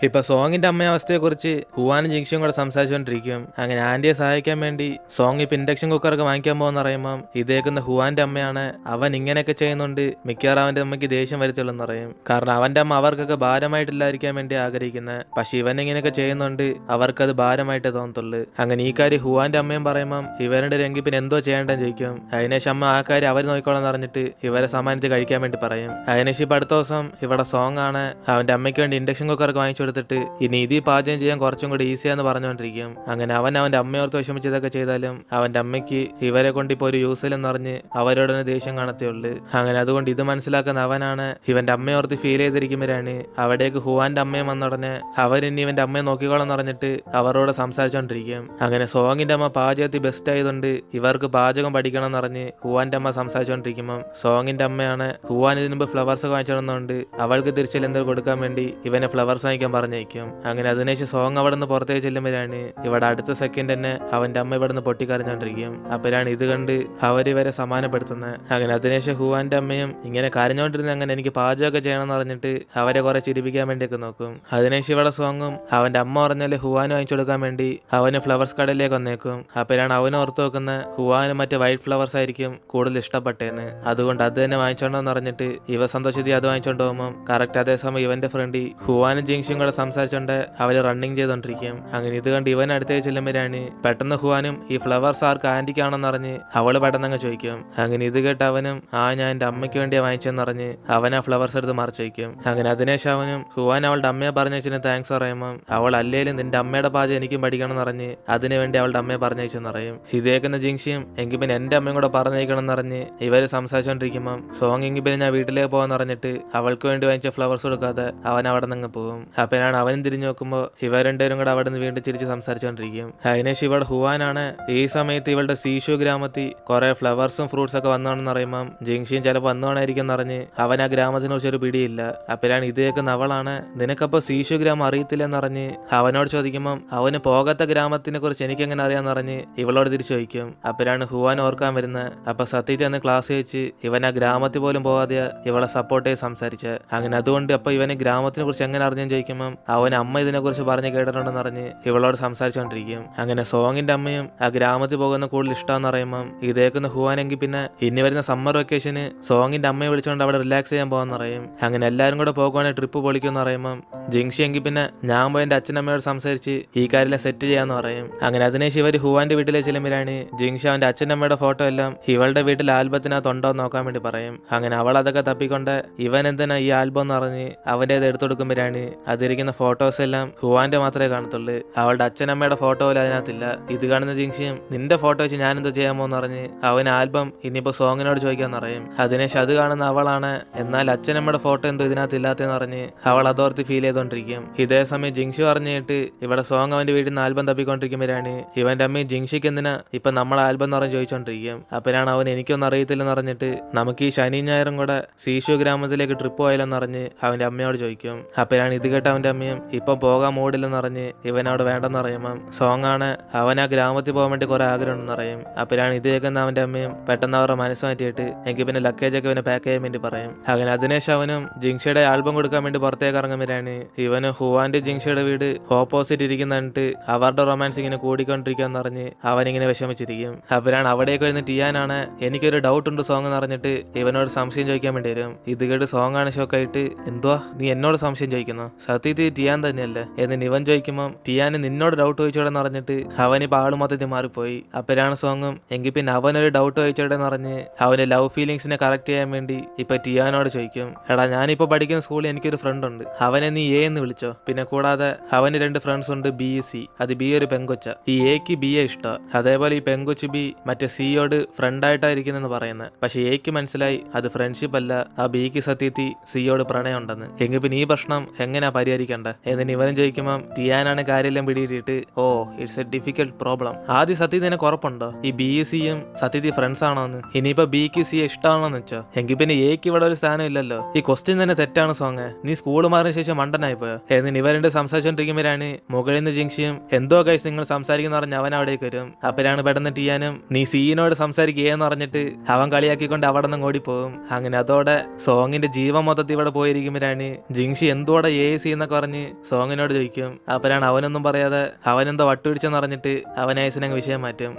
ഇപ്പൊ സോങ്ങിന്റെ അമ്മയവസ്ഥയെക്കുറിച്ച് ഹുവാനും ജിങ്ഷിയും കൂടെ സംസാരിച്ചുകൊണ്ടിരിക്കും. അങ്ങനെ ആന്റിയെ സഹായിക്കാൻ വേണ്ടി സോങ് ഇപ്പൊ ഇൻഡക്ഷൻ കുക്കറൊക്കെ വാങ്ങിക്കാൻ പോകുന്ന പറയുമ്പം ഇതേക്കുന്ന ഹുവാന്റെ അമ്മയാണ് അവൻ ഇങ്ങനെയൊക്കെ ചെയ്യുന്നുണ്ട് മിക്കവാറും അവന്റെ അമ്മയ്ക്ക് ദേഷ്യം വരുത്തുള്ളൂ പറയും. കാരണം അവന്റെ അമ്മ അവർക്കൊക്കെ ഭാരമായിട്ടില്ലായിരിക്കാൻ വേണ്ടി ആഗ്രഹിക്കുന്നത്. പക്ഷെ ഇവൻ ഇങ്ങനെയൊക്കെ ചെയ്യുന്നുണ്ട് അവർക്കത് ഭാരമായിട്ടേ തോന്നത്തുള്ളൂ. അങ്ങനെ ഈ കാര്യം ഹുവാന്റെ അമ്മയും പറയുമ്പം ഇവരുടെ രംഗി പിന്നെ എന്തോ ചെയ്യേണ്ടെന്ന് ചോദിക്കും. അതിനേശം അമ്മ ആ കാര്യം അവർ നോക്കിക്കോളാൻ പറഞ്ഞിട്ട് ഇവരെ സമ്മാനിച്ച് കഴിക്കാൻ വേണ്ടി പറയും. അതിനേശം ഇപ്പൊ അടുത്ത ദിവസം ഇവിടെ സോങ് ആണ് അവന്റെ അമ്മയ്ക്ക് വേണ്ടി ഇൻഡക്ഷൻ കുക്കറൊക്കെ വാങ്ങിച്ചു എടുത്തിട്ട് ഇനി ഇത് പാചകം ചെയ്യാൻ കുറച്ചും കൂടി ഈസിയാന്ന് പറഞ്ഞുകൊണ്ടിരിക്കും. അങ്ങനെ അവന്റെ അമ്മയോർത്ത് വിഷമിച്ചതൊക്കെ ചെയ്താലും അവന്റെ അമ്മയ്ക്ക് ഇവരെ കൊണ്ട് ഇപ്പൊ ഒരു യൂസിലെന്ന് പറഞ്ഞ് അവരോടൊന്ന് ദേഷ്യം കാണത്തേയുള്ളൂ. അങ്ങനെ അതുകൊണ്ട് ഇത് മനസ്സിലാക്കുന്ന അവനാണ് ഇവന്റെ അമ്മയോർത്ത് ഫീൽ ചെയ്തിരിക്കുമ്പോഴാണ് അവിടേക്ക് ഹുവാന്റെ അമ്മയും വന്നുടനെ അവരിനി ഇവന്റെ അമ്മയെ നോക്കിക്കോളാൻ പറഞ്ഞിട്ട് അവരോട് സംസാരിച്ചോണ്ടിരിക്കും. അങ്ങനെ സോങ്ങിന്റെ അമ്മ പാചകത്തിൽ ബെസ്റ്റ് ആയതുകൊണ്ട് ഇവർക്ക് പാചകം പഠിക്കണം എന്ന് പറഞ്ഞ് ഹുവാന്റെ അമ്മ സംസാരിച്ചോണ്ടിരിക്കുമ്പം സോങ്ങിന്റെ അമ്മയാണ് ഹുവാൻ ഇതിന് മുമ്പ് ഫ്ലവേഴ്സ് വാങ്ങിച്ചോണ്ടുകൊണ്ട് അവൾക്ക് തിരിച്ചിൽ എന്തെങ്കിലും കൊടുക്കാൻ വേണ്ടി ഇവനെ ഫ്ലവേഴ്സ് വാങ്ങിക്കാൻ പറഞ്ഞേക്കും. അങ്ങനെ അതിനുശേഷം സോങ് അവിടെ നിന്ന് പുറത്തേക്ക് ചെല്ലുമ്പോഴാണ് ഇവിടെ അടുത്ത സെക്കൻഡ് തന്നെ അവന്റെ അമ്മ ഇവിടെ നിന്ന് പൊട്ടിക്കരഞ്ഞോണ്ടിരിക്കും. അപ്പോഴാണ് ഇത് കണ്ട് അവരിവരെ സമാനപ്പെടുത്തുന്നത്. അങ്ങനെ അതിനുശേഷം ഹുവാന്റെ അമ്മയും ഇങ്ങനെ കരഞ്ഞോണ്ടിരുന്ന അങ്ങനെ എനിക്ക് പാചകമൊക്കെ ചെയ്യണമെന്ന് പറഞ്ഞിട്ട് അവരെ കുറെ ചിരിപ്പിക്കാൻ വേണ്ടിയൊക്കെ നോക്കും. അതിനുശേഷം ഇവിടെ സോങ്ങും അവന്റെ അമ്മ പറഞ്ഞാല് ഹുവാന് വാങ്ങിച്ചു കൊടുക്കാൻ വേണ്ടി അവന് ഫ്ലവേഴ്സ് കടയിലേക്ക് വന്നേക്കും. അപ്പോഴാണ് അവന് ഓർത്ത് വെക്കുന്ന ഹുവാന് മറ്റേ വൈറ്റ് ഫ്ലവേഴ്സ് ആയിരിക്കും കൂടുതൽ ഇഷ്ടപ്പെട്ടേന്ന്. അതുകൊണ്ട് അത് തന്നെ വാങ്ങിച്ചോണ്ടെന്ന് പറഞ്ഞിട്ട് ഇവ സന്തോഷത്തിൽ അത് വാങ്ങിച്ചോണ്ട് പോകുമ്പോൾ കറക്റ്റ് അതേസമയം ഇവന്റെ ഫ്രണ്ട് ഹുവാനും ജിങ്ഷിയും കൂടെ സംസാരിച്ചോണ്ട് അവര് റണ്ണിങ് ചെയ്തോണ്ടിരിക്കും. അങ്ങനെ ഇത് കണ്ട് ഇവൻ അടുത്തേക്ക് ചെല്ലുമ്പോഴാണ് പെട്ടെന്ന് ഹുവാനും ഈ ഫ്ലവേഴ്സ് ആർക്ക് ആന്റിക്കാണെന്ന് അറിഞ്ഞ് അവള് പെട്ടെന്ന് അങ്ങ് ചോദിക്കും. അങ്ങനെ ഇത് കേട്ട് അവനും ഞാൻ എന്റെ അമ്മയ്ക്ക് വേണ്ടിയാ വാങ്ങിച്ചെന്ന് പറഞ്ഞ് അവൻ ആ ഫ്ലവേഴ്സ് എടുത്ത് മറിച്ച് വയ്ക്കും. അങ്ങനെ അതിനേശം അവനും ഹുവാൻ അവളുടെ അമ്മയെ പറഞ്ഞയച്ചതിന് താങ്ക്സ് പറയുമ്പോൾ അവൾ അല്ലേലും നിന്റെ അമ്മയുടെ പാചകം എനിക്കും പഠിക്കണം എന്ന് പറഞ്ഞ് അതിനുവേണ്ടി അവളുടെ അമ്മയെ പറഞ്ഞയച്ചെന്ന് പറയും. ഇതേക്കുന്ന ജിങ്ഷിയും എങ്കിൽ പിന്നെ എന്റെ അമ്മയും കൂടെ പറഞ്ഞയക്കണം എന്ന് പറഞ്ഞ് ഇവര് സംസാരിച്ചോണ്ടിരിക്കുമ്പോൾ സോങ് എങ്കിൽ പിന്നെ ഞാൻ വീട്ടിലേക്ക് പോകാന്ന് പറഞ്ഞിട്ട് അവൾക്ക് വേണ്ടി വാങ്ങിച്ച ഫ്ലവേഴ്സ് കൊടുക്കാതെ അവൻ അവിടെ നിന്ന് പോകും. അപ്പോഴാണ് അവനും തിരിഞ്ഞു നോക്കുമ്പോൾ ഇവർ രണ്ടുപേരും കൂടെ അവിടെ നിന്ന് വീണ്ടും ചിരിച്ച് സംസാരിച്ചുകൊണ്ടിരിക്കും. അതിനേശം ഇവിടെ ഹുവാനാണ് ഈ സമയത്ത് ഇവളുടെ സീഷു ഗ്രാമത്തിൽ കുറെ ഫ്ലവേഴ്സും ഫ്രൂട്ട്സ് ഒക്കെ വന്നോണെന്ന് പറയുമ്പം ജിങ്ഷിയും ചിലപ്പോൾ വന്നോണായിരിക്കും എന്ന് പറഞ്ഞ് അവൻ ആ ഗ്രാമത്തിനെ കുറിച്ച് ഒരു പിടിയില്ല. അപ്പോഴാണ് ഇത് കേൾക്കുന്ന അവളാണ് നിനക്കപ്പോൾ സീഷു ഗ്രാമം അറിയത്തില്ലെന്ന് പറഞ്ഞ് അവനോട് ചോദിക്കുമ്പം അവന് പോകാത്ത ഗ്രാമത്തിനെ കുറിച്ച് എനിക്കെങ്ങനെ അറിയാന്ന് പറഞ്ഞ് ഇവളോട് തിരിച്ചു ചോദിക്കും. അപ്പോഴാണ് ഹുവാൻ ഓർക്കാൻ വരുന്നത് അപ്പൊ സത്യത്തിൽ അന്ന് ക്ലാസ് വെച്ച് ഇവൻ ആ ഗ്രാമത്തിൽ പോലും പോകാതെ ഇവളെ സപ്പോർട്ട് ചെയ്ത് സംസാരിച്ച്. അങ്ങനെ അതുകൊണ്ട് അപ്പൊ ഇവന് ഗ്രാമത്തിനെ കുറിച്ച് എങ്ങനെ അറിഞ്ഞെന്ന് ചോദിക്കുമ്പോൾ അവൻ അമ്മ ഇതിനെ കുറിച്ച് പറഞ്ഞ് കേട്ടിട്ടുണ്ടെന്ന് പറഞ്ഞ് ഇവളോട് സംസാരിച്ചുകൊണ്ടിരിക്കും. അങ്ങനെ സോങ്ങിന്റെ അമ്മയും ആ ഗ്രാമത്തിൽ പോകുന്ന കൂടുതൽ ഇഷ്ടമെന്ന് പറയുമ്പം ഇതേക്കുന്ന ഹുവാനെങ്കിൽ പിന്നെ ഇനി വരുന്ന സമ്മർ വെക്കേഷന് സോങ്ങിന്റെ അമ്മയെ വിളിച്ചുകൊണ്ട് അവിടെ റിലാക്സ് ചെയ്യാൻ പോകാന്ന് പറയും. അങ്ങനെ എല്ലാവരും കൂടെ പോകുവാണെങ്കിൽ ട്രിപ്പ് പൊളിക്കുമെന്ന് പറയുമ്പം ജിങ്ഷി എങ്കിൽ പിന്നെ ഞാൻ പോയി എന്റെ അച്ഛനമ്മയോട് സംസാരിച്ച് ഈ കാര്യമെല്ലാം സെറ്റ് ചെയ്യാന്ന് പറയും. അങ്ങനെ അതിനേശം ഇവർ ഹുവാന്റെ വീട്ടിലേക്ക് ചെല്ലുമ്പോഴാണ് ജിങ്ഷി അവന്റെ അച്ഛനമ്മയുടെ ഫോട്ടോ എല്ലാം ഇവളുടെ വീട്ടിൽ ആൽബത്തിനകത്ത് ഉണ്ടോ എന്ന് നോക്കാൻ വേണ്ടി പറയും. അങ്ങനെ അവൾ അതൊക്കെ തപ്പിക്കൊണ്ട് ഇവൻ എന്തിനാ ഈ ആൽബം എന്ന് പറഞ്ഞ് അവന്റെ അത് എടുത്തു കൊടുക്കുമ്പോഴാണ് അതിരിക്കുന്ന ഫോട്ടോസ് എല്ലാം ഹുവാന്റെ മാത്രമേ കാണത്തുള്ളൂ. അവളുടെ അച്ഛനമ്മയുടെ ഫോട്ടോ പോലും അതിനകത്തില്ല. ഇത് കാണുന്ന ജിങ്ഷിയും നിന്റെ ഫോട്ടോ വെച്ച് ഞാൻ എന്തോ ചെയ്യാമോ എന്ന് പറഞ്ഞ് അവൻ ആൽബം ഇനിയിപ്പോ സോങ്ങിനോട് ചോദിക്കാന്ന് പറയും. അതിനേശം അത് കാണുന്ന അവളാണ് എന്നാൽ അച്ഛനമ്മയുടെ ഫോട്ടോ എന്തോ ഇതിനകത്ത് ഇല്ലാത്തെന്ന് പറഞ്ഞ് അവൾ അതോർത്ത് ഫീൽ ചെയ്തോണ്ടിരിക്കും. ഇതേ സമയം ജിങ്ഷി പറഞ്ഞിട്ട് ഇവിടെ സോങ് അവന്റെ വീട്ടിൽ നിന്ന് ആൽബം തപ്പിക്കൊണ്ടിരിക്കുമ്പോഴാണ് ഇവന്റെ അമ്മയും ജിങ്ഷിക്ക് എന്തിനാ ഇപ്പൊ നമ്മളെ ആൽബം എന്ന് പറഞ്ഞ് ചോദിച്ചോണ്ടിരിക്കും. അപ്പോഴാണ് അവൻ എനിക്കൊന്നും അറിയത്തില്ലെന്ന് പറഞ്ഞിട്ട് നമുക്ക് ഈ ശനി ഞായറും കൂടെ സീഷു ഗ്രാമത്തിലേക്ക് ട്രിപ്പ് പോയാലെന്ന് പറഞ്ഞ് അവന്റെ അമ്മയോട് ചോദിക്കും. അപ്പോഴാണ് ഇത് കേട്ട അവന്റെ അമ്മയും ഇപ്പൊ പോകാൻ മൂടില്ലെന്ന് പറഞ്ഞ് ഇവനോട് വേണ്ടെന്ന് പറയുമ്പം സോങ് ആണ് അവൻ ആ ഗ്രാമത്തിൽ പോകാൻ വേണ്ടി കുറെ ആഗ്രഹം ഉണ്ടെന്ന് പറയും. അപ്പോഴാണ് ഇത് കേൾക്കുന്ന അവന്റെ അമ്മയും പെട്ടെന്ന് അവരുടെ മനസ്സ് മാറ്റിയിട്ട് എനിക്ക് പിന്നെ ലക്കേജ് ഒക്കെ ഇവനെ പാക്ക് ചെയ്യാൻ വേണ്ടി പറയും. അങ്ങനെ അതിനേശം അവനും ജിങ്ഷിയുടെ ആൽബം കൊടുക്കാൻ വേണ്ടി പുറത്തേക്ക് ഇറങ്ങുമ്പോഴാണ് ഇവന് ഹുവാന്റെ ജിങ്ഷിയുടെ വീട് ഓപ്പോസിറ്റ് ഇരിക്കുന്നിട്ട് അവരുടെ റൊമാൻസ് ഇങ്ങനെ കൂടിക്കൊണ്ടിരിക്കാന്ന് പറഞ്ഞ് അവനിങ്ങനെ വിഷമിച്ചിരിക്കും. അപ്പോഴാണ് അവിടേക്ക് വരുന്ന ടിയാനാണ് എനിക്കൊരു ഡൗട്ട് ഉണ്ട് സോങ് എന്ന് പറഞ്ഞിട്ട് ഇവനോട് സംശയം ചോദിക്കാൻ വേണ്ടി വരും. ഇത് കേട്ട് സോങ് ആണ് ഷോക്കായിട്ട് എന്തുവാ നീ എന്നോട് സംശയം ചോദിക്കുന്നു സത്യത്തിൽ ടിയാൻ തന്നെയല്ലേ എന്ന് ഇവൻ ചോദിക്കുമ്പോൾ ടിയാന് നിന്നോട് ഡൗട്ട് ചോദിച്ചോടെന്ന് പറഞ്ഞിട്ട് അവനിപ്പോൾ ആള് മൊത്തത്തിൽ മാറിപ്പോയി. അപ്പോഴാണ് സോങ്ങും എങ്കിൽ പിന്നെ അവനൊരു ഡൗട്ട് ചോദിച്ചോടെന്ന് പറഞ്ഞ് അവന്റെ ലവ് ഫീലിങ്സിനെ കറക്റ്റ് ചെയ്യാൻ വേണ്ടി ഇപ്പൊ ടിയാനോട് ചോദിക്കും. എടാ ഞാനിപ്പോ പഠിക്കുന്ന സ്കൂളിൽ എനിക്കൊരു ഫ്രണ്ട് ഉണ്ട് അവനെ നീ എ എന്ന് വിളിച്ചോ. പിന്നെ കൂടാതെ അവന് 2 ഫ്രണ്ട്സ് ഉണ്ട് ബി സി. അത് ബി ഒരു പെങ്കൊച്ച. ഈ എക്ക് ബി എ ഇഷ്ടം. അതേപോലെ ഈ പെങ്കൊച്ച് ബി മറ്റേ സിയോട് ഫ്രണ്ടായിട്ടായിരിക്കുന്നെന്ന് പറയുന്നത്. പക്ഷെ എക്ക് മനസ്സിലായി അത് ഫ്രണ്ട്ഷിപ്പ് അല്ല ആ ബിക്ക് സത്യത്തിൽ സിയോട് പ്രണയം ഉണ്ടെന്ന്. എങ്കിൽ പിന്നെ ഈ പ്രശ്നം എങ്ങനെയാ പരിഹരിക്കുക വിചാരിക്കണ്ട. എന്നിട്ട് ഇവനും ചോദിക്കുമ്പം ടിയാനാണ് കാര്യമെല്ലാം പിടിയിട്ടിട്ട് oh it's a difficult problem. ആദ്യം സത്യത്തിൽ നിനക്ക് ഉറപ്പുണ്ടോ ഈ ബി സിയും സത്യത്തിൽ ഫ്രണ്ട്സ് ആണോന്ന്? ഇനിയിപ്പോ ബിക്ക് സി ഇഷ്ടമാണോന്ന് വെച്ചോ, എങ്കിൽ പിന്നെ എക്ക് ഇവിടെ ഒരു സ്ഥാനം ഇല്ലല്ലോ. ഈ ക്വസ്റ്റ്യൻ തന്നെ തെറ്റാണ് സോങ്. നീ സ്കൂൾ മാറിയ ശേഷം മണ്ടനായി പോയോ? എന്നിട്ട് ഇവരുടെ സംസാരിച്ചോണ്ടിരിക്കുമ്പോഴാണ് മുകളിൽ നിന്ന് ജിങ്ഷിയും എന്തോ ഗൈസ് നിങ്ങൾ സംസാരിക്കുന്ന പറഞ്ഞ് അവൻ അവിടേക്ക് വരും. അപ്പോഴാണ് പെട്ടെന്ന് ടിയാനും നീ സീനോട് സംസാരിക്കുകയെന്ന് പറഞ്ഞിട്ട് അവൻ കളിയാക്കിക്കൊണ്ട് അവിടെ നിന്ന് ഓടിപ്പോകും. അങ്ങനെ അതോടെ സോങ്ങിന്റെ ജീവൻ മൊത്തത്തിൽ ഇവിടെ പോയിരിക്കുമ്പോഴാണ് ജിങ്ഷി എന്തോടെ സി എന്നൊക്കെ പറഞ്ഞ് സോങ്ങിനോട് ചോദിക്കും. അപ്പോഴാണ് അവനൊന്നും പറയാതെ അവനെന്തോ വട്ടുപിടിച്ചെന്ന് പറഞ്ഞിട്ട് അവൻ ഐസിനങ്ങ് വിഷയം മാറ്റും.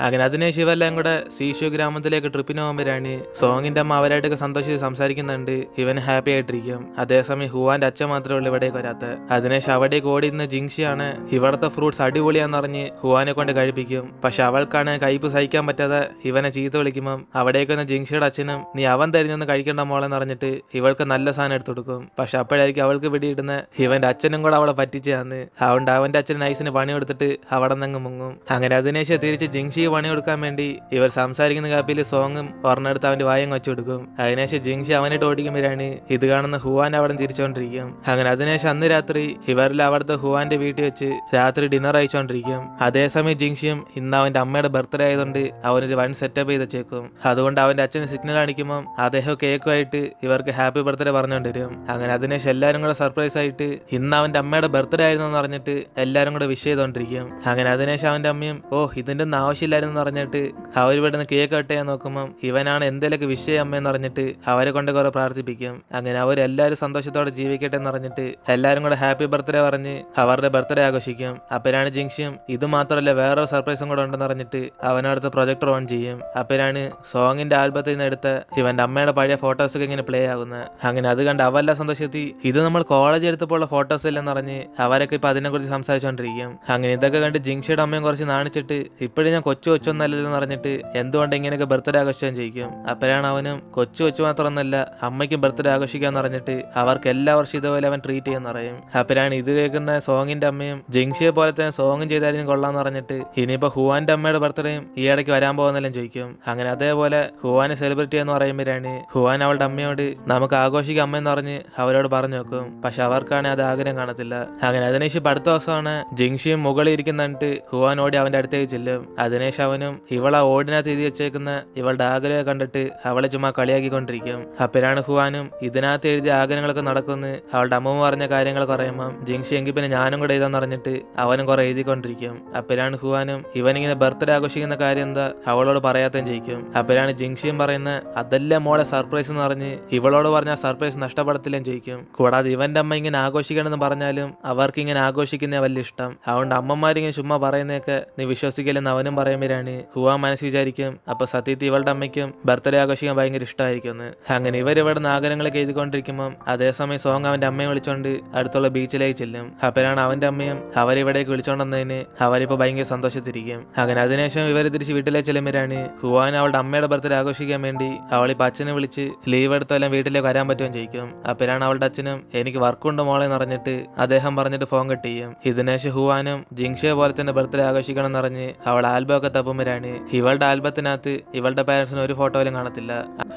അങ്ങനെ അതിനുശേഷം ഇവരെല്ലാം കൂടെ സീഷു ഗ്രാമത്തിലേക്ക് ട്രിപ്പിന് പോകുമ്പോഴാണ് സോങ്ങിന്റെ അമ്മ അവരായിട്ടൊക്കെ സന്തോഷിച്ച് സംസാരിക്കുന്നുണ്ട്. ഇവൻ ഹാപ്പി ആയിട്ടിരിക്കും. അതേസമയം ഹുവാന്റെ അച്ഛൻ മാത്രമേ ഉള്ളൂ ഇവിടേക്ക് വരാത്ത. അതിനുശേഷം അവിടേക്ക് ഓടിയിരുന്ന ജിങ്ഷിയാണ് ഇവിടുത്തെ ഫ്രൂട്ട്സ് അടിപൊളിയാന്ന് പറഞ്ഞ് ഹുവാനെ കൊണ്ട് കഴിപ്പിക്കും. പക്ഷെ അവൾക്കാണ് കയ്പ് സഹിക്കാൻ പറ്റാതെ ഇവനെ ചീത്ത വിളിക്കുമ്പം അവിടേക്ക് വന്ന ജിങ്ഷിയുടെ അച്ഛനും നീ അവൻ തരുന്നൊന്ന് കഴിക്കേണ്ട മോളെന്ന് പറഞ്ഞിട്ട് ഇവൾക്ക് നല്ല സാധനം എടുത്തു കൊടുക്കും. പക്ഷെ അപ്പോഴായിരിക്കും അവൾക്ക് പിടിയിടുന്ന ഇവന്റെ അച്ഛനും കൂടെ അവളെ പറ്റിച്ചാന്ന്. അതുകൊണ്ട് അവന്റെ അച്ഛൻ നൈസിന് പണി കൊടുത്തിട്ട് അവിടെ നിന്ന് മുങ്ങും. അങ്ങനെ അതിനുശേഷം തിരിച്ച് ജിങ്ഷി പണി കൊടുക്കാൻ വേണ്ടി ഇവർ സംസാരിക്കുന്ന കാപ്പിയിൽ സോങ്ങും ഒരെണ്ണെടുത്ത് അവന്റെ വായം വെച്ചു കൊടുക്കും. അതിനുശേഷം ജിങ്ഷി അവനിട്ട് ഓടിക്കുമ്പോഴാണ് ഇത് കാണുന്ന ഹുവാൻ അവിടെ ചിരിച്ചോണ്ടിരിക്കും. അങ്ങനെ അതിനുശേഷം അന്ന് രാത്രി ഇവരിൽ അവിടുത്തെ ഹുവാന്റെ വീട്ടിൽ വെച്ച് രാത്രി ഡിന്നർ അയച്ചോണ്ടിരിക്കും. അതേസമയം ജിങ്ഷിയും ഇന്ന് അവന്റെ അമ്മയുടെ ബർത്ത്ഡേ ആയതുകൊണ്ട് അവനൊരു വൺ സെറ്റപ്പ് ചെയ്ത് വെച്ചേക്കും. അതുകൊണ്ട് അവന്റെ അച്ഛന് സിഗ്നൽ കാണിക്കുമ്പോൾ അദ്ദേഹം കേക്കുമായിട്ട് ഇവർക്ക് ഹാപ്പി ബർത്ത്ഡേ പറഞ്ഞുകൊണ്ടിരും. അങ്ങനെ അതിനുശേഷം എല്ലാവരും കൂടെ സർപ്രൈസ് ആയിട്ട് ഇന്ന് അവന്റെ അമ്മയുടെ ബർത്ത്ഡേ ആയിരുന്നു എന്ന് പറഞ്ഞിട്ട് എല്ലാവരും കൂടെ വിഷ് ചെയ്തോണ്ടിരിക്കും. അങ്ങനെ അതിനുശേഷം അവന്റെ അമ്മയും ഓ ഇതിന്റെ ഒന്നും ആവശ്യമില്ലായിരുന്നു പറഞ്ഞിട്ട് അവർ ഇവിടുന്ന് കേക്ക് കട്ട് ചെയ്യാൻ നോക്കുമ്പോൾ ഇവനാണ് എന്തേലൊക്കെ വിഷയം അമ്മയെന്ന് പറഞ്ഞിട്ട് അവരെ കൊണ്ട് കുറെ പ്രാർത്ഥിപ്പിക്കും. അങ്ങനെ അവരെല്ലാവരും സന്തോഷത്തോടെ ജീവിക്കട്ടെ എന്ന് പറഞ്ഞിട്ട് എല്ലാവരും കൂടെ ഹാപ്പി ബർത്ത്ഡേ പറഞ്ഞ് അവരുടെ ബർത്ത്ഡേ ആഘോഷിക്കും. അപ്പോഴാണ് ജിങ്ഷിയും ഇത് മാത്രമല്ല വേറൊരു സർപ്രൈസും കൂടെ ഉണ്ടെന്ന് പറഞ്ഞിട്ട് അവനടുത്ത് പ്രൊജക്ടർ ഓൺ ചെയ്യും. അപ്പോഴാണ് സോങ്ങിന്റെ ആൽബത്തിൽ നിന്ന് എടുത്ത ഇവന്റെ അമ്മയുടെ പഴയ ഫോട്ടോസ് ഒക്കെ ഇങ്ങനെ പ്ലേ ആകുന്നത്. അങ്ങനെ അത് കണ്ട് അവല്ല സന്തോഷത്തി ഇത് നമ്മൾ കോളേജ് എടുത്തപ്പോൾ ഉള്ള ഫോട്ടോസ് ഇല്ലെന്ന് പറഞ്ഞ് അവരൊക്കെ ഇപ്പൊ അതിനെ കുറിച്ച് സംസാരിച്ചോണ്ടിരിക്കും. അങ്ങനെ ഇതൊക്കെ കണ്ട് ജിങ്ഷിയുടെ അമ്മയും കുറച്ച് നാണിച്ചിട്ട് ഇപ്പോഴും ഞാൻ കൊച്ചൊന്നല്ലെന്ന് പറഞ്ഞിട്ട് എന്തുകൊണ്ട് ഇങ്ങനെയൊക്കെ ബർത്ത്ഡേ ആഘോഷിക്കാൻ ചെയ്യിക്കും. അപ്പോഴാണ് അവനും കൊച്ചു മാത്രമൊന്നല്ല അമ്മയ്ക്കും ബർത്ത്ഡേ ആഘോഷിക്കാന്ന് പറഞ്ഞിട്ട് അവർക്ക് എല്ലാ വർഷവും ഇതുപോലെ അവൻ ട്രീറ്റ് ചെയ്യുന്ന പറയും. അപ്പോഴാണ് ഇത് കേൾക്കുന്ന സോങ്ങിന്റെ അമ്മയും ജിങ്ഷിയെ പോലെ തന്നെ സോങ്ങും ചെയ്തായിരുന്നു കൊള്ളാന്ന് പറഞ്ഞിട്ട് ഇനിയിപ്പോ ഹുവാന്റെ അമ്മയുടെ ബർത്ത്ഡേയും ഈ ഇടയ്ക്ക് വരാൻ പോകുന്നെല്ലാം ചോദിക്കും. അങ്ങനെ അതേപോലെ ഹുവാനെ സെലിബ്രേറ്റ് എന്ന് പറയുമ്പോഴാണ് ഹുവാൻ അവളുടെ അമ്മയോട് നമുക്ക് ആഘോഷിക്കാം അമ്മയെന്ന് പറഞ്ഞ് അവരോട് പറഞ്ഞു നോക്കും. പക്ഷെ അവർക്കാണ് അത് ആഗ്രഹം കാണത്തില്ല. അങ്ങനെ അതിനുശേഷം അടുത്ത ദിവസമാണ് ജിങ്ഷിയും മുകളിൽ ഇരിക്കുന്നിട്ട് ഹുവാൻ ഓടി അവന്റെ അടുത്തേക്ക് ചെല്ലും. അതിനുശേഷം അവനും ഇവളെ ഓടിനകത്ത് എഴുതി വെച്ചേക്കുന്ന ഇവളുടെ ആഗ്രഹം കണ്ടിട്ട് അവളെ ചുമ്മാ കളിയാക്കിക്കൊണ്ടിരിക്കും. അപ്പോഴാണ് ഹുവാനും ഇതിനകത്ത് എഴുതിയ ആഗ്രഹങ്ങളൊക്കെ നടക്കുമെന്ന് അവളുടെ അമ്മ പറഞ്ഞ കാര്യങ്ങൾ പറയുമ്പോൾ ജിങ്ഷി എങ്കിൽ പിന്നെ ഞാനും കൂടെ എഴുതാന്ന് പറഞ്ഞിട്ട് അവനും കുറെ എഴുതിക്കൊണ്ടിരിക്കും. അപ്പോഴാണ് ഹുവാനും ഇവനിങ്ങനെ ബർത്ത്ഡേ ആഘോഷിക്കുന്ന കാര്യം എന്താ അവളോട് പറയാത്തതും ചെയ്യിക്കും. അപ്പോഴാണ് ജിങ്ഷിയും പറയുന്നത് അതല്ല മോളെ സർപ്രൈസ് എന്ന് പറഞ്ഞ് ഇവളോട് പറഞ്ഞ സർപ്രൈസ് നഷ്ടപ്പെടത്തില്ലെന്ന് ചോദിക്കും. കൂടാതെ ഇവന്റെ അമ്മ ഇങ്ങനെ ആഘോഷിക്കണമെന്ന് പറഞ്ഞാലും അവർക്ക് ഇങ്ങനെ ആഘോഷിക്കുന്ന വലിയ ഇഷ്ടം. അതുകൊണ്ട് അമ്മമാരിങ്ങനെ ചുമ്മാ പറയുന്നതൊക്കെ നീ വിശ്വസിക്കില്ലെന്ന് അവനും പറയുമ്പോഴാണ് ഹുവാൻ മനസ്സ് വിചാരിക്കും അപ്പൊ സത്യത്തിൽ ഇവളുടെ അമ്മയ്ക്കും ബർത്ത്ഡേ ആഘോഷിക്കാൻ ഭയങ്കര ഇഷ്ടമായിരിക്കും. അങ്ങനെ ഇവരിവിടെ ആഗ്രഹങ്ങളൊക്കെ എഴുതിക്കൊണ്ടിരിക്കുമ്പോൾ അതേസമയം സോങ് അവന്റെ അമ്മയെ വിളിച്ചോണ്ട് അടുത്തുള്ള ബീച്ചിലേക്ക് ചെല്ലും. അപ്പോഴാണ് അവന്റെ അമ്മയും അവരിവിടേക്ക് വിളിച്ചോണ്ടെന്നതിന് അവരിപ്പോ ഭയങ്കര സന്തോഷത്തിരിക്കും. അങ്ങനെ അതിനുശേഷം ഇവർ തിരിച്ച് വീട്ടിലേക്ക് ചെല്ലുമ്പോഴാണ് ഹുവാൻ അവളുടെ അമ്മയുടെ ബർത്ത്ഡേ ആഘോഷിക്കാൻ വേണ്ടി അവളിപ്പോ അച്ഛനെ വിളിച്ച് ലീവ് എടുത്തെല്ലാം വീട്ടിലേക്ക് വരാൻ പറ്റുമെന്ന് ചോദിക്കും. അപ്പോഴാണ് അവളുടെ അച്ഛനും എനിക്ക് വർക്കുണ്ട് മോളെ എന്ന് പറഞ്ഞിട്ട് അദ്ദേഹം പറഞ്ഞിട്ട് ഫോൺ കട്ട് ചെയ്യും. ഇതിനുശേഷം ഹുവാനും ജിങ്ഷിയെ പോലെ തന്നെ ബർത്ത്ഡേ ആഘോഷിക്കണം എന്ന് പറഞ്ഞ് അവൾ ആൽബം ഒക്കെ തപ്പുമ്പോഴാണ് ഇവളുടെ ആൽബത്തിനകത്ത് ഇവളുടെ പാരന്റ്സിന് ഒരു ഫോട്ടോയിലും കാണത്തില്ല.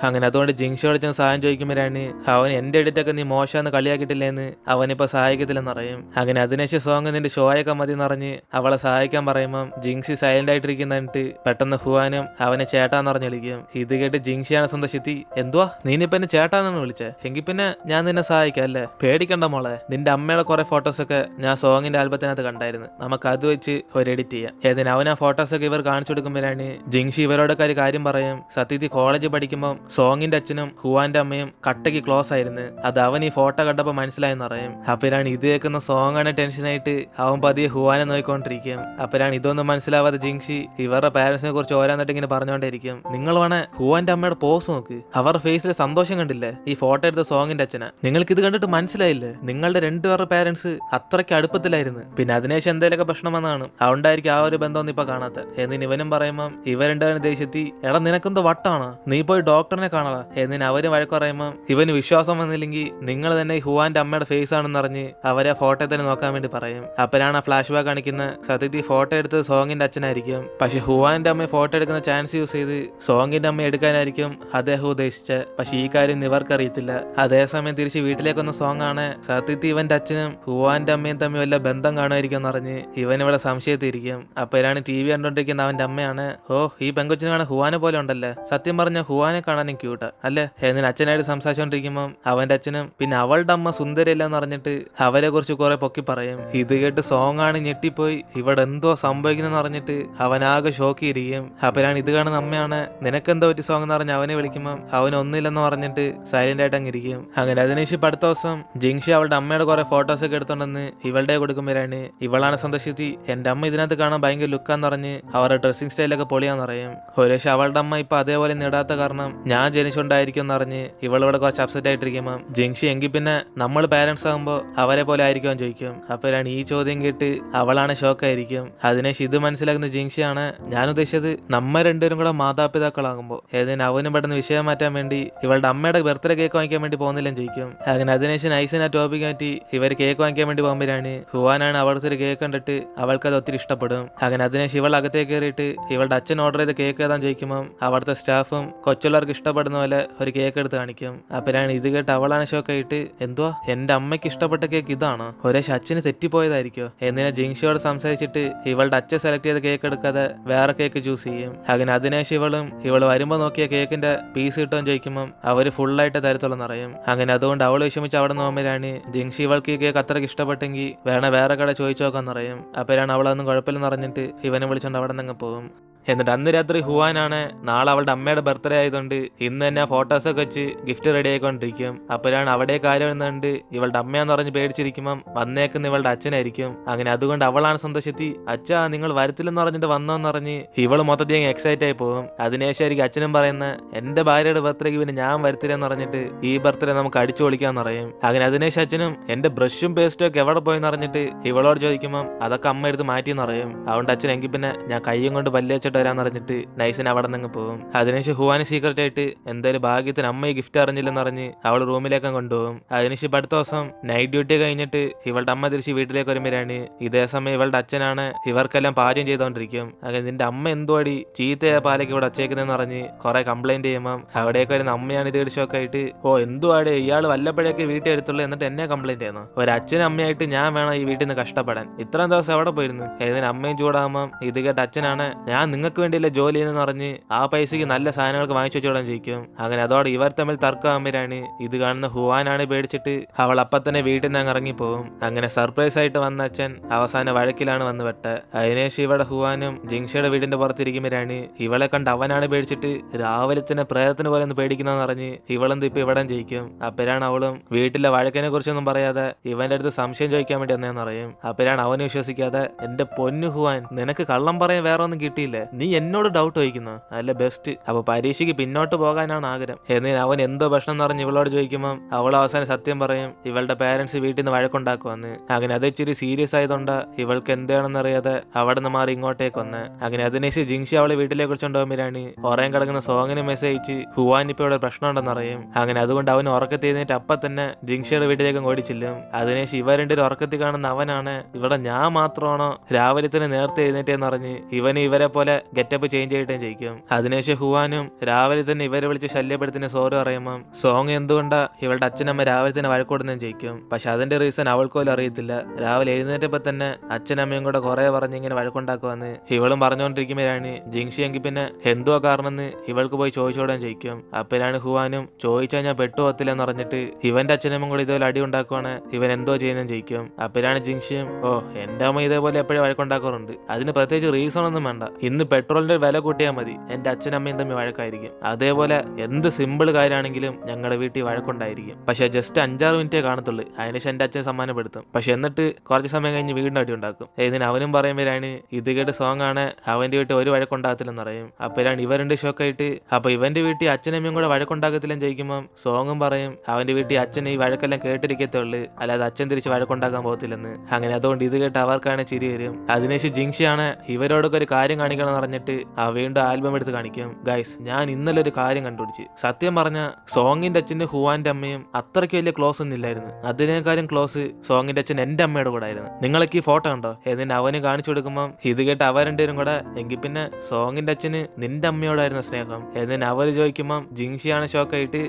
അങ്ങനെ അതുകൊണ്ട് ജിങ്ഷിയോട് ചെന്ന് സഹായം ചോദിക്കുമ്പോഴാണ് അവൻ എന്റെ എഡിറ്റൊക്കെ നീ മോശമെന്ന് കളിയാക്കിയിട്ടില്ലെന്ന് അവനിപ്പോ സഹായിക്കത്തില്ലെന്ന് പറയും. അങ്ങനെ അതിനുശേഷം സോങ് നിന്റെ ഷോയൊക്കെ മതി എന്ന് പറഞ്ഞ് അവളെ സഹായിക്കാൻ പറയുമ്പോൾ ജിങ്സി സൈലന്റ് ആയിട്ടിരിക്കുന്നിട്ട് പെട്ടെന്ന് ഹുവാനും അവനെ ചേട്ടാന്ന് പറഞ്ഞ് വിളിക്കും. ഇത് കേട്ട് ജിങ്സിയാണ് സന്തോഷത്തി എന്തുവാ നീനിപ്പോ എന്നെ ചേട്ടാന്നാണ് വിളിച്ചേ എങ്കിൽ പിന്നെ ഞാൻ നിന്നെ സഹായിക്കാം അല്ലേ? പേടിക്കണ്ട മോളെ, നിന്റെ അമ്മയുടെ കുറെ ഫോട്ടോസ് ഒക്കെ ഞാൻ സോങ്ങിന്റെ ആൽബത്തിനകത്ത് കണ്ടായിരുന്നു, നമുക്ക് അത് വെച്ച് ഒരു എഡിറ്റ് ചെയ്യാം. ഏതിന് അവൻ ആ ഫോട്ടോസ് ഒക്കെ ഇവർ കാണിച്ചു കൊടുക്കുമ്പോഴാണ് ജിങ്ഷി ഇവരോടൊക്കെ ഒരു കാര്യം പറയും. സത്യത്തിൽ കോളേജ് പഠിക്കുമ്പോൾ സോങ്ങിന്റെ അച്ഛനും ഹുവാന്റെ അമ്മയും കട്ടയ്ക്ക് ക്ലോസ് ആയിരുന്നു, അത് അവൻ ഈ ഫോട്ടോ കണ്ടപ്പോൾ മനസ്സിലായെന്ന് പറയും. അപ്പോഴാണ് ഇത് കേൾക്കുന്ന സോങ് ആണ് ടെൻഷനായിട്ട് അവൻ പതിയെ ഹുവാനെ നോക്കിക്കൊണ്ടിരിക്കും. അപ്പോഴാണ് ഇതൊന്നും മനസ്സിലാവാതെ ജിങ്ഷി ഇവരുടെ പാരന്റ്സിനെ കുറിച്ച് ഓരോന്നിട്ട് ഇങ്ങനെ പറഞ്ഞുകൊണ്ടിരിക്കും. നിങ്ങൾ വേണേ ഹുവാന്റെ അമ്മയുടെ പോസ് നോക്ക്, അവരുടെ ഫേസിലെ സന്തോഷം കണ്ടില്ലേ? ഈ ഫോട്ടോ എടുത്ത സോങ്ങിന്റെ അച്ഛനാ. നിങ്ങൾക്ക് ഇത് കണ്ടിട്ട് മനസ്സിലായില്ലേ? നിങ്ങളുടെ രണ്ടുപേരുടെ പാരന്റ്സ് അത്രയ്ക്ക് അടുപ്പത്തിലായിരുന്നു. പിന്നെ അതിനുശേഷം എന്തെങ്കിലുമൊക്കെ പ്രശ്നം വന്നാണ് അതുകൊണ്ടായിരിക്കും ആ ഒരു ബന്ധമൊന്നും ഇപ്പൊ കാണാത്ത. എന്നിന് ഇവനും പറയുമ്പം ഇവരുണ്ടായിരുന്ന ദേഷ്യത്തി എടാ നിനക്കെന്തോ വട്ടാണ്, നീ പോയി ഡോക്ടറിനെ കാണാ എന്നിന് അവര് വഴക്ക് പറയുമ്പം ഇവന് വിശ്വാസം വന്നില്ലെങ്കിൽ നിങ്ങൾ തന്നെ ഹുവാന്റെ അമ്മയുടെ ഫേസ് ആണെന്ന് അറിഞ്ഞ് അവരെ ഫോട്ടോ തന്നെ നോക്കാൻ വേണ്ടി പറയും. അപ്പോഴാണ് ആ ഫ്ലാഷ് ബാക്ക് കാണിക്കുന്ന സത്യത്തിൽ ഫോട്ടോ എടുത്തത് സോങ്ങിന്റെ അച്ഛനായിരിക്കും. പക്ഷെ ഹുവാന്റെ അമ്മ ഫോട്ടോ എടുക്കുന്ന ചാൻസ് യൂസ് ചെയ്ത് സോങ്ങിന്റെ അമ്മ എടുക്കാനായിരിക്കും അദ്ദേഹം ഉദ്ദേശിച്ച. പക്ഷെ ഈ കാര്യം ഇവർക്കറിയത്തില്ല. അതേസമയം തിരിച്ച് വീട്ടിലേക്ക് വന്ന സോങ് ആണ് സത്യത്തിൽ ഇവന്റെ അച്ഛനും ഹുവാന്റെ അമ്മയും തമ്മിൽ വല്ല ബന്ധം കാണുമായിരിക്കും എന്ന് പറഞ്ഞ് ഇവൻ ഇവിടെ സംശയത്തിരിക്കും. അപ്പോഴാണ് TV കണ്ടോണ്ടിരിക്കുന്ന അവന്റെ അമ്മയാണ് ഓ ഈ പെങ്കൊച്ചിനെ കാണാൻ ഹുവാനെ പോലെ ഉണ്ടല്ലേ, സത്യം പറഞ്ഞ ഹുവാനെ കാണാനും ക്യൂട്ടാ അല്ലേ എന്നിന് അച്ഛനായിട്ട് സംസാരിച്ചോണ്ടിരിക്കുമ്പം അവന്റെ അച്ഛനും പിന്നെ അവളുടെ അമ്മ സുന്ദരിയല്ലെന്ന് പറഞ്ഞിട്ട് അവരെ കുറിച്ച് കുറെ പൊക്കി പറയും. ഇത് കേട്ട് സോങ് ആണ് ഞെട്ടിപ്പോയി ഇവിടെ എന്തോ സംഭവിക്കുന്നെന്ന് അറിഞ്ഞിട്ട് അവനാകെ ഷോക്കിയിരിക്കും. അപ്പോഴാണ് ഇത് കാണുന്ന അമ്മയാണ് നിനക്കെന്തോ പറ്റി സോങ് എന്ന് പറഞ്ഞ് അവനെ വിളിക്കുമ്പം അവൻ ഒന്നില്ലെന്ന് പറഞ്ഞിട്ട് സൈലന്റ് ആയിട്ട് അങ്ങിരിക്കും. അങ്ങനെ അതിനുശേഷം അടുത്ത ദിവസം ജിങ്ഷി അവളുടെ അമ്മയുടെ കുറെ ഫോട്ടോസ് ഒക്കെ എടുത്തോണ്ടെന്ന് ഇവളുടെ കൊടുക്കുമ്പോഴാണ് ഇവളാണ് സന്തോഷത്തി എന്റെ അമ്മ ഇതിനകത്ത് കാണാൻ ഭയങ്കര ലുക്കാന്ന് പറഞ്ഞ് അവരുടെ ഡ്രസ്സിംഗ് സ്റ്റൈലൊക്കെ പൊളിയാന്ന് പറയും. ഒരു പക്ഷെ അവളുടെ അമ്മ ഇപ്പൊ അതേപോലെ നേടാത്ത കാരണം ഞാൻ ജനിച്ചുകൊണ്ടായിരിക്കും എന്ന് പറഞ്ഞ് ഇവളിവിടെ കുറച്ച് അപ്സെറ്റ് ആയിട്ടിരിക്കുമ്പോൾ ജിങ്ഷി എങ്കിൽ പിന്നെ നമ്മൾ പാരന്റ്സ് ആകുമ്പോൾ അവരെ പോലെ ആയിരിക്കും ചോദിക്കും. അപ്പോഴാണ് ഈ ചോദ്യം കേട്ട് അവളാണ് ഷോക്കായിരിക്കും. അതിനുശേഷം ഇത് മനസ്സിലാക്കുന്ന ജിങ്ഷിയാണ് ഞാൻ ഉദ്ദേശിച്ചത് നമ്മ രണ്ടുപേരും കൂടെ മാതാപിതാക്കളാകുമ്പോൾ ഏതിന് അവനും പെട്ടെന്ന് വിഷയം മാറ്റാൻ വേണ്ടി ഇവളുടെ അമ്മയുടെ ബർത്ത്ഡേ കേക്ക് വാങ്ങിക്കാൻ വേണ്ടി പോകുന്നില്ലെന്ന് ചോദിക്കും. അങ്ങനെ അതിനുശേഷം നൈസിനെ ടോപ്പിക് മാറ്റി ഇവർ കേക്ക് വാങ്ങിക്കാൻ വേണ്ടി പോകുമ്പോഴാണ് ഹുവാനാണ് അവിടുത്തെ ഒരു കേക്ക് കണ്ടിട്ട് അവൾക്കത് ഒത്തിരി ഇഷ്ടപ്പെടും. അങ്ങനെ അതിനുശേഷം ഇവൾ അകത്തേക്ക് കയറിയിട്ട് ഇവളുടെ അച്ഛൻ ഓർഡർ ചെയ്ത കേക്ക് ഏതാന്ന് ചോദിക്കുമ്പോൾ അവിടുത്തെ സ്റ്റാഫും കൊച്ചുള്ളവർക്ക് ഇഷ്ടപ്പെടുന്ന പോലെ ഒരു കേക്ക് എടുത്ത് കാണിക്കും. അപ്പോഴാണ് ഇത് കേട്ട് അവളാണ് ഷോക്കായിട്ട് എന്തുവാ എന്റെ അമ്മയ്ക്ക് ഇഷ്ടപ്പെട്ട കേക്ക് ഇതാണോ, ഒരേ അച്ഛന് തെറ്റിപ്പോയതായിരിക്കോ എന്നിനെ ജിങ്ഷിയോട് സംസാരിച്ചിട്ട് ഇവളുടെ അച്ഛൻ സെലക്ട് ചെയ്ത കേക്ക് എടുക്കാതെ വേറെ കേക്ക് ചൂസ് ചെയ്യും. അങ്ങനെ അതിനുശേഷം ഇവള് വരുമ്പോൾ നോക്കിയ കേക്കിന്റെ പീസ് കിട്ടുമെന്ന് ചോദിക്കുമ്പോൾ അവര് ഫുള്ളായിട്ട് തരത്തുള്ളെന്ന് അറിയും. അങ്ങനെ അതുകൊണ്ട് അവൾ വിഷമിച്ച് അവിടെ നോക്കുമ്പോഴാണ് ജിങ്ഷി ഇവൾക്ക് ഈ കേക്ക് അത്രയ്ക്ക് ഇഷ്ടപ്പെട്ടെങ്കിൽ വേറെ കട ചോദിച്ചു നോക്കാന്ന് പറയും. അപ്പോഴാണ് അവളൊന്നും കുഴപ്പമില്ലെന്ന് പറഞ്ഞിട്ട് ഇവനെ വിളിച്ചോണ്ട് അവിടെ നിന്ന് പോകും. എന്നിട്ട് അന്ന് രാത്രി ഹുവാനാണ് നാളെ അവളുടെ അമ്മയുടെ ബർത്ത്ഡേ ആയതുകൊണ്ട് ഇന്ന് തന്നെ ഫോട്ടോസൊക്കെ വെച്ച് ഗിഫ്റ്റ് റെഡി ആയിക്കൊണ്ടിരിക്കും. അപ്പോഴാണ് അവിടെ കാര്യം എഴുന്നുണ്ട് ഇവളുടെ അമ്മയാന്ന് പറഞ്ഞ് പേടിച്ചിരിക്കുമ്പം വന്നേക്കുന്ന ഇവളുടെ അച്ഛനായിരിക്കും. അങ്ങനെ അതുകൊണ്ട് അവളാണ് സന്തോഷത്തി അച്ഛാ നിങ്ങൾ വരത്തില്ലെന്ന് പറഞ്ഞിട്ട് വന്നോന്ന് പറഞ്ഞ് ഇവള് മൊത്തത്തിൽ എക്സൈറ്റ് ആയി പോകും. അതിനുശേഷമായിരിക്കും അച്ഛനും പറയുന്ന എന്റെ ഭാര്യയുടെ ബർത്ത്ഡേക്ക് പിന്നെ ഞാൻ വരത്തില്ലെന്ന് പറഞ്ഞിട്ട് ഈ ബർത്ത്ഡേ നമുക്ക് അടിച്ചു പൊളിക്കാന്ന് പറയും. അങ്ങനെ അതിനുശേഷം അച്ഛനും എന്റെ ബ്രഷും പേസ്റ്റും ഒക്കെ എവിടെ പോയെന്ന് അറിഞ്ഞിട്ട് ഇവളോട് ചോദിക്കുമ്പോൾ അതൊക്കെ അമ്മ എടുത്ത് മാറ്റിയെന്ന് പറയും. അതുകൊണ്ട് അച്ഛൻ എങ്കിൽ പിന്നെ ഞാൻ കയ്യും കൊണ്ട് പല്ല് വരാന്ന് പറഞ്ഞിട്ട് നൈസിന് അവിടെ നിന്ന് പോകും. അതിനുശേഷം ഹുവാന് സീക്രട്ട് ആയിട്ട് എന്തായാലും ഭാഗ്യത്തിന് അമ്മ ഈ ഗിഫ്റ്റ് അറിഞ്ഞില്ലെന്ന് പറഞ്ഞ് അവൾ റൂമിലേക്ക് കൊണ്ടുപോകും. അതിനുശേഷം അടുത്ത ദിവസം നൈറ്റ് ഡ്യൂട്ടി കഴിഞ്ഞിട്ട് ഇവളുടെ അമ്മ തിരിച്ച് വീട്ടിലേക്ക് വരുമ്പോഴാണ് ഇതേ സമയം ഇവളുടെ അച്ഛനാണ് ഇവർക്കെല്ലാം പാചകം ചെയ്തോണ്ടിരിക്കും. അങ്ങനെ നിന്റെ അമ്മ എന്തുവാടി ചീത്തയായ പാലൊക്കെ ഇവിടെ വച്ചേക്കുന്നതെന്ന് പറഞ്ഞ് കുറെ കംപ്ലൈന്റ് ചെയ്യുമ്പോൾ അവിടെയൊക്കെ വരുന്ന അമ്മയാണ് ഇത് ഷോക്കായിട്ട് ഓ എന്തുവാടെ ഇയാൾ വല്ലപ്പോഴൊക്കെ വീട്ടിൽ എടുത്തുള്ളൂ എന്നിട്ട് എന്നെ കംപ്ലൈന്റ് ചെയ്യുന്നു, ഒരു അച്ഛനും അമ്മയായിട്ട് ഞാൻ വേണം ഈ വീട്ടിൽ നിന്ന് കഷ്ടപ്പെടാൻ, ഇത്രയും ദിവസം എവിടെ പോയിരുന്നു ഏതിന് അമ്മയും ചൂടാകുമ്പോൾ ഇത് കേട്ട അച്ഛനാണ് ഞാൻ നിങ്ങൾക്ക് വേണ്ടിയല്ലേ ജോലി എന്ന് പറഞ്ഞ് ആ പൈസക്ക് നല്ല സാധനങ്ങൾക്ക് വാങ്ങിച്ചു വെച്ചോടാൻ ചോദിക്കും. അങ്ങനെ അതോടെ ഇവർ തമ്മിൽ തർക്കമാകുമ്പോഴാണ് ഇത് കാണുന്ന ഹുവാനാണ് പേടിച്ചിട്ട് അവൾ അപ്പം തന്നെ വീട്ടിൽ നിന്ന് ഇറങ്ങിപ്പോകും. അങ്ങനെ സർപ്രൈസ് ആയിട്ട് വന്ന അച്ഛൻ അവസാന വഴക്കിലാണ് വന്ന് വെട്ട. അതിനുശേഷം ഇവിടെ ഹുവാനും ജിങ്ഷയുടെ വീടിന്റെ പുറത്തിരിക്കുമ്പോഴാണ് ഇവളെ കണ്ട് അവനാണ് പേടിച്ചിട്ട് രാവിലെ തന്നെ പ്രേതത്തിന് പോലെ ഒന്ന് പേടിക്കുന്നതെന്ന് പറഞ്ഞ് ഇവളെന്ത് ഇപ്പൊ ഇവിടം ജയിക്കും. അപ്പോഴാണ് അവളും വീട്ടിലെ വഴക്കിനെ കുറിച്ചൊന്നും പറയാതെ ഇവന്റെ അടുത്ത് സംശയം ചോദിക്കാൻ വേണ്ടി വന്നതെന്ന് പറയും. അപ്പോഴാണ് അവന് വിശ്വസിക്കാതെ എന്റെ പൊന്നു ഹുവാൻ നിനക്ക് കള്ളം പറയാൻ വേറെ ഒന്നും കിട്ടിയില്ലേ, നീ എന്നോട് ഡൗട്ട് ചോദിക്കുന്നു അല്ല ബെസ്റ്റ്, അപ്പൊ പരീക്ഷയ്ക്ക് പിന്നോട്ട് പോകാനാണ് ആഗ്രഹം എന്നിന് അവൻ എന്തോ ഭക്ഷണം എന്ന് പറഞ്ഞ് ഇവളോട് ചോദിക്കുമ്പോൾ അവൾ അവസാനം സത്യം പറയും ഇവളുടെ പാരന്റ്സ് വീട്ടിൽ നിന്ന് വഴക്കുണ്ടാക്കുവന്ന്. അങ്ങനെ അത് ഇച്ചിരി സീരിയസ് ആയതുകൊണ്ട് ഇവൾക്ക് എന്താണെന്ന് അറിയാതെ അവിടെ നിന്ന് മാറി ഇങ്ങോട്ടേക്ക് വന്ന്. അങ്ങനെ അതിനുശേഷം ജിങ്ഷി അവളെ വീട്ടിലേക്ക് വിളിച്ചോണ്ടുപോകുമ്പോഴാണ് ഉറയം കിടക്കുന്ന സോങ്ങിന് മെസ്സേജ് അയച്ച് ഹുവാൻ ഇപ്പൊ ഇവിടെ പ്രശ്നം ഉണ്ടെന്ന് അറിയും. അങ്ങനെ അതുകൊണ്ട് അവൻ ഉറക്കത്തിൽ എഴുന്നേറ്റ് അപ്പം തന്നെ ജിങ്ഷിയുടെ വീട്ടിലേക്ക് ഓടിച്ചില്ലും. അതിനുശേഷം ഇവ രണ്ടൊരു ഉറക്കത്തിൽ കാണുന്ന അവനാണ് ഇവിടെ ഞാൻ മാത്രമാണോ രാവിലെ തന്നെ നേരത്തെ എഴുന്നേറ്റെന്ന് പറഞ്ഞ് ഇവന് ഇവരെ പോലെ ഗെറ്റപ്പ് ചേഞ്ച് ചെയ്തിട്ടേ ജയിക്കും. അതിനുശേഷം ഹുവാനും രാവിലെ തന്നെ ഇവരെ വിളിച്ച് ശല്യപ്പെടുത്തിന് സോറി പറയുമ്പോൾ സോങ് എന്തുകൊണ്ടാ ഇവളുടെ അച്ഛനമ്മ രാവിലെ തന്നെ വഴക്കോടുന്നതും ജയിക്കും. പക്ഷെ അതിന്റെ റീസൺ അവൾക്ക് പോലും അറിയത്തില്ല. രാവിലെ എഴുന്നേറ്റപ്പോ തന്നെ അച്ഛനമ്മയും കൂടെ കുറെ പറഞ്ഞ് ഇങ്ങനെ വഴക്കുണ്ടാക്കുവന്ന് ഇവളും പറഞ്ഞുകൊണ്ടിരിക്കുമ്പോഴാണ് ജിങ്ഷി എങ്കിൽ പിന്നെ എന്തുവാ കാരണമെന്ന് ഇവൾക്ക് പോയി ചോദിച്ചോടാൻ ജയിക്കും. അപ്പോഴാണ് ഹുവാനും ചോദിച്ചാൽ ഞാൻ പെട്ടുപോകത്തില്ലെന്ന് പറഞ്ഞിട്ട് ഇവന്റെ അച്ഛനമ്മയും കൂടെ ഇതുപോലെ അടി ഉണ്ടാക്കുവാണ് ഇവൻ എന്തോ ചെയ്യുന്നതും ജയിക്കും. അപ്പോഴാണ് ജിങ്ഷിയും ഓ എന്റെ അമ്മ ഇതേപോലെ എപ്പോഴും വഴക്കുണ്ടാക്കാറുണ്ട്, അതിന് പ്രത്യേകിച്ച് റീസൺ ഒന്നും വേണ്ട, ഇന്ന് പെട്രോളിന്റെ വില കൂട്ടിയാൽ മതി എന്റെ അച്ഛനമ്മയും തമ്മിൽ വഴക്കായിരിക്കും, അതേപോലെ എന്ത് സിമ്പിൾ കാര്യമാണെങ്കിലും ഞങ്ങളുടെ വീട്ടിൽ വഴക്കുണ്ടായിരിക്കും, പക്ഷെ ജസ്റ്റ് 5-6 മിനിറ്റേ കാണത്തുള്ളൂ, അതിനുശേഷം എന്റെ അച്ഛൻ സമ്മാനപ്പെടുത്തും, പക്ഷെ എന്നിട്ട് കുറച്ച് സമയം കഴിഞ്ഞ് വീണ്ടും അടി ഉണ്ടാക്കും. ഇതിന് അവനും പറയുമ്പോഴാണ് ഇത് കേട്ട് സോങ് ആണ് അവന്റെ വീട്ടിൽ ഒരു വഴക്കുണ്ടാകത്തില്ലെന്ന് പറയും. അപ്പോഴാണ് ഇവ രണ്ട് ഷോക്കായിട്ട് അപ്പൊ ഇവന്റെ വീട്ടിൽ അച്ഛനമ്മയും കൂടെ വഴക്കുണ്ടാകത്തില്ലെന്ന് ചോദിക്കുമ്പോൾ സോങ്ങും പറയും അവന്റെ വീട്ടിൽ അച്ഛൻ ഈ വഴക്കെല്ലാം കേട്ടിരിക്കത്തുള്ളൂ, അല്ലാതെ അച്ഛൻ തിരിച്ച് വഴക്കുണ്ടാക്കാൻ പോകത്തില്ലെന്ന്. അങ്ങനെ അതുകൊണ്ട് ഇത് കേട്ട് അവർക്കാണ് ചിരി വരും. അതിനുശേഷം ജിങ്ഷിയാണ് ഇവരോടൊക്കെ ഒരു കാര്യം കാണിക്കണം അറിഞ്ഞിട്ട് ആ വീണ്ടും ആൽബം എടുത്ത് കാണിക്കും. ഗൈസ്, ഞാൻ ഇന്നലെ ഒരു കാര്യം കണ്ടുപിടിച്ച്. സത്യം പറഞ്ഞ സോങ്ങിന്റെ അച്ഛന് ഹുവാന്റെ അമ്മയും അത്രയ്ക്ക് വലിയ ക്ലോസ് ഒന്നും ഇല്ലായിരുന്നു. അതിനേക്കാളും ക്ലോസ് സോങ്ങിന്റെ അച്ഛൻ എന്റെ അമ്മയുടെ കൂടെ ആയിരുന്നു. നിങ്ങൾക്ക് ഈ ഫോട്ടോ ഉണ്ടോ? എന്നിട്ട് അവന് കാണിച്ചു കൊടുക്കുമ്പോൾ ഇത് കേട്ട് അവർ രണ്ടുപേരും കൂടെ എങ്കിൽ പിന്നെ സോങ്ങിന്റെ അച്ഛന് നിന്റെ അമ്മയോടായിരുന്നു സ്നേഹം. എന്നിട്ട് അവര് ചോദിക്കുമ്പോൾ ജിങ്ഷിയാണ് ഷോക്കായിട്ട്